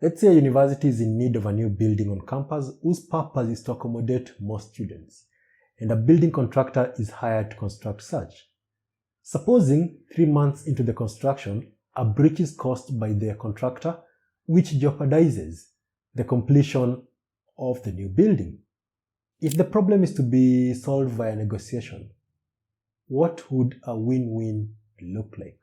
Let's say a university is in need of a new building on campus whose purpose is to accommodate more students, and a building contractor is hired to construct such. Supposing 3 months into the construction, a breach is caused by the contractor, which jeopardizes the completion of the new building. If the problem is to be solved via negotiation, what would a win-win look like?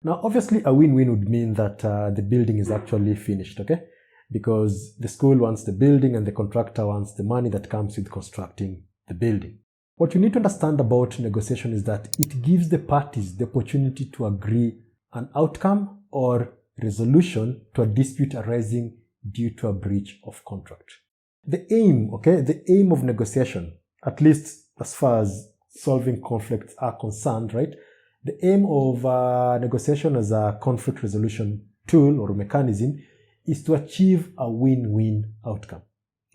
Now, obviously, a win-win would mean that the building is actually finished, okay? Because the school wants the building and the contractor wants the money that comes with constructing the building. What you need to understand about negotiation is that it gives the parties the opportunity to agree an outcome or resolution to a dispute arising due to a breach of contract. The aim of negotiation, at least as far as solving conflicts are concerned, right? The aim of negotiation as a conflict resolution tool or mechanism is to achieve a win-win outcome.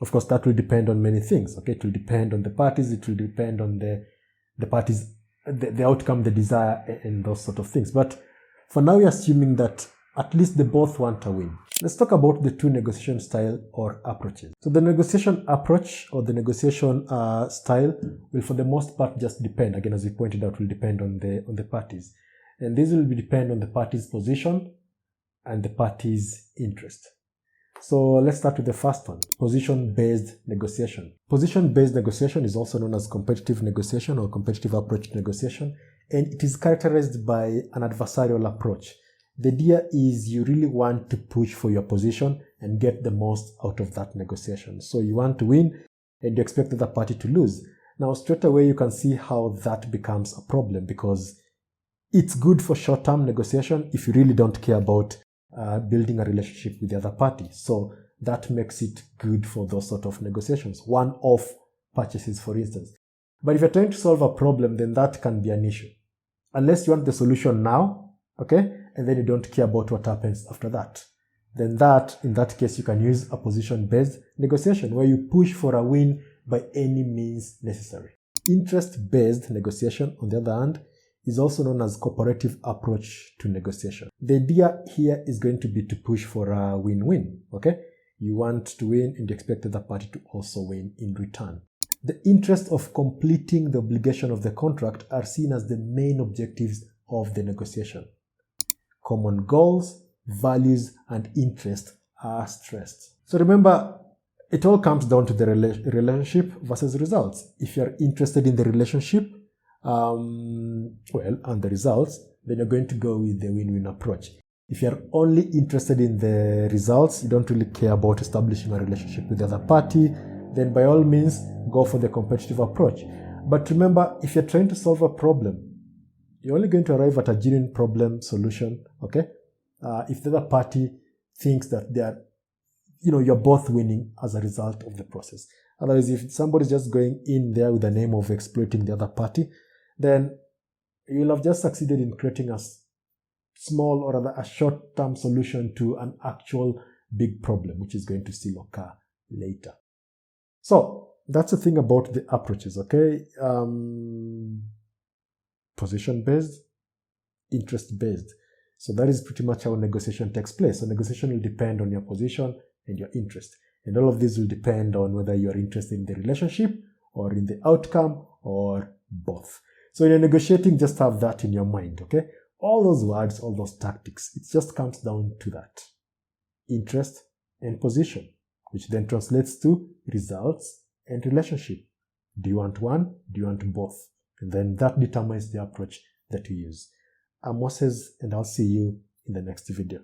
Of course, that will depend on many things, okay? It will depend on the parties, it will depend on the parties, the outcome, the desire, and those sort of things. But for now, we're assuming that at least they both want a win. Let's talk about the two negotiation style or approaches. So the negotiation approach or the negotiation style will for the most part just depend, again as we pointed out, will depend on the parties. And this will depend on the party's position and the party's interest. So let's start with the first one, position-based negotiation. Position-based negotiation is also known as competitive negotiation or competitive approach negotiation, and it is characterized by an adversarial approach. The idea is you really want to push for your position and get the most out of that negotiation. So you want to win and you expect the other party to lose. Now straight away you can see how that becomes a problem, because it's good for short-term negotiation if you really don't care about building a relationship with the other party. So that makes it good for those sort of negotiations, one-off purchases for instance. But if you're trying to solve a problem, then that can be an issue. Unless you want the solution now, okay? And then you don't care about what happens after that. Then in that case, you can use a position-based negotiation where you push for a win by any means necessary. Interest-based negotiation, on the other hand, is also known as cooperative approach to negotiation. The idea here is going to be to push for a win-win, okay? You want to win and you expect the other party to also win in return. The interest of completing the obligation of the contract are seen as the main objectives of the negotiation. Common goals, values, and interest are stressed. So remember, it all comes down to the relationship versus results. If you're interested in the relationship, and the results, then you're going to go with the win-win approach. If you're only interested in the results, you don't really care about establishing a relationship with the other party, then by all means, go for the competitive approach. But remember, if you're trying to solve a problem, you're only going to arrive at a genuine problem solution, okay? If the other party thinks that you're both winning as a result of the process. Otherwise, if somebody's just going in there with the name of exploiting the other party, then you'll have just succeeded in creating a small or rather a short-term solution to an actual big problem, which is going to still occur later. So that's the thing about the approaches, okay? Position-based, interest-based. So that is pretty much how negotiation takes place. So negotiation will depend on your position and your interest. And all of this will depend on whether you are interested in the relationship or in the outcome or both. So when you're negotiating, just have that in your mind, okay? All those words, all those tactics, it just comes down to that. Interest and position, which then translates to results and relationship. Do you want one? Do you want both? And then that determines the approach that you use. I'm Moses, and I'll see you in the next video.